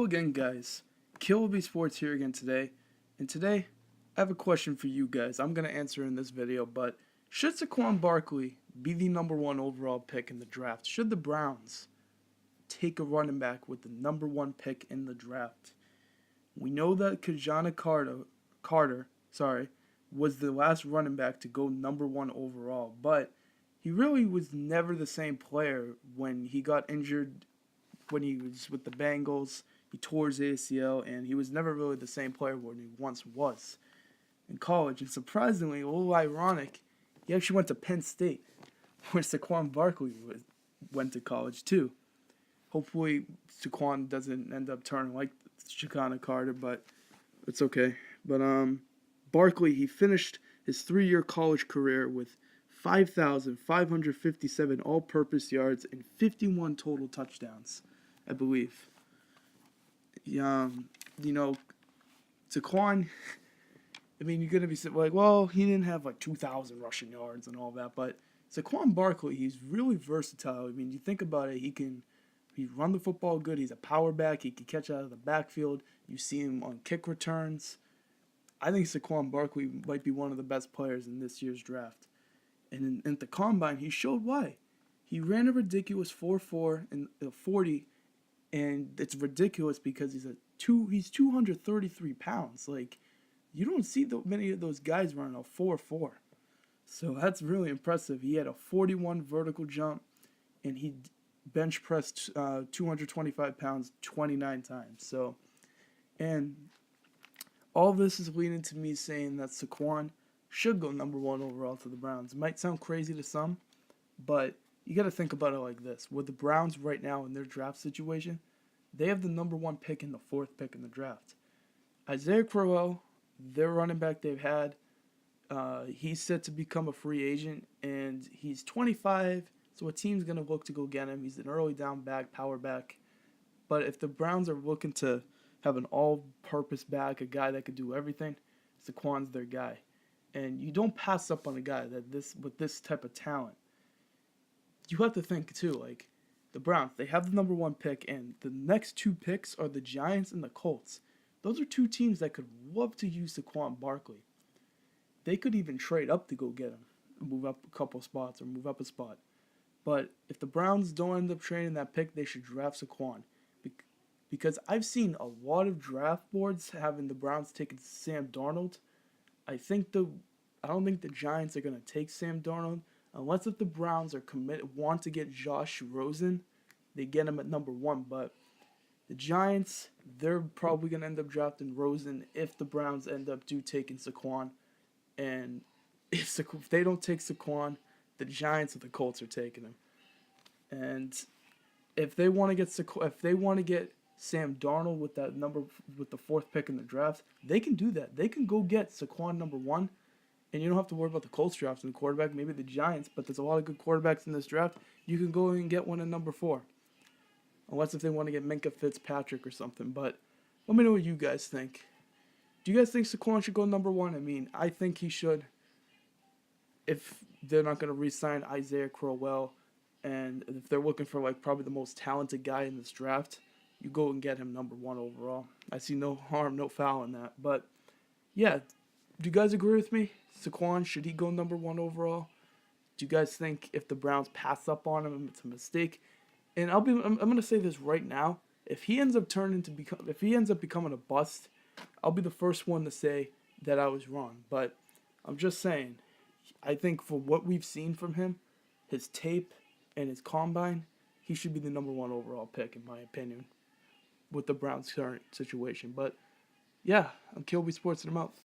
again, guys. Kilby Sports here again today. And today, I have a question for you guys. I'm going to answer in this video, but should Saquon Barkley be the number one overall pick in the draft? Should the Browns take a running back with the number one pick in the draft? We know that Kajana Carter was the last running back to go number one overall, but he really was never the same player when he got injured when he was with the Bengals. He tore his ACL, and he was never really the same player when he once was in college. And surprisingly, a little ironic, he actually went to Penn State, where Saquon Barkley went to college too. Hopefully, Saquon doesn't end up turning like Shakana Carter, but it's okay. But Barkley, he finished his 3-year college career with 5,557 all-purpose yards and 51 total touchdowns, I believe. Saquon, I mean, you're going to be like, well, he didn't have like 2,000 rushing yards and all that, but Saquon Barkley, he's really versatile. I mean, you think about it, he run the football good. He's a power back. He can catch out of the backfield. You see him on kick returns. I think Saquon Barkley might be one of the best players in this year's draft. And in the combine, he showed why. He ran a ridiculous 4.4 and 40, and it's ridiculous because he's 233 pounds. Like, you don't see many of those guys running a 4.4. So that's really impressive. He had a 41 vertical jump, and he bench pressed 225 pounds 29 times. So, and all this is leading to me saying that Saquon should go number one overall to the Browns. It might sound crazy to some, but you got to think about it like this. With the Browns right now in their draft situation, they have the number one pick and the fourth pick in the draft. Isaiah Crowell, their running back they've had, he's set to become a free agent, and he's 25, so a team's going to look to go get him. He's an early down back, power back. But if the Browns are looking to have an all-purpose back, a guy that could do everything, Saquon's their guy. And you don't pass up on a guy with this type of talent. You have to think, too, like, the Browns, they have the number one pick, and the next two picks are the Giants and the Colts. Those are two teams that could love to use Saquon Barkley. They could even trade up to go get him, move up a couple spots or move up a spot. But if the Browns don't end up trading that pick, they should draft Saquon. Because I've seen a lot of draft boards having the Browns taking Sam Darnold. I don't think the Giants are going to take Sam Darnold unless if the Browns want to get Josh Rosen, they get him at number one. But the Giants, they're probably going to end up drafting Rosen if the Browns end up taking Saquon. And if they don't take Saquon, the Giants or the Colts are taking him. And if they want to get Sam Darnold with the fourth pick in the draft, they can do that. They can go get Saquon number one, and you don't have to worry about the Colts drafting the quarterback, maybe the Giants, but there's a lot of good quarterbacks in this draft. You can go and get one at number 4. Unless if they want to get Minkah Fitzpatrick or something. But let me know what you guys think. Do you guys think Saquon should go number 1? I mean, I think he should. If they're not going to re-sign Isaiah Crowell, and if they're looking for like probably the most talented guy in this draft, you go and get him number 1 overall. I see no harm, no foul in that. But yeah, do you guys agree with me? Saquon, should he go number 1 overall? Do you guys think if the Browns pass up on him, it's a mistake? And I'm going to say this right now. If he ends up becoming a bust, I'll be the first one to say that I was wrong. But I'm just saying, I think for what we've seen from him, his tape and his combine, he should be the number 1 overall pick, in my opinion, with the Browns' current situation. But yeah, I'm Kilby Sports, and I'm out.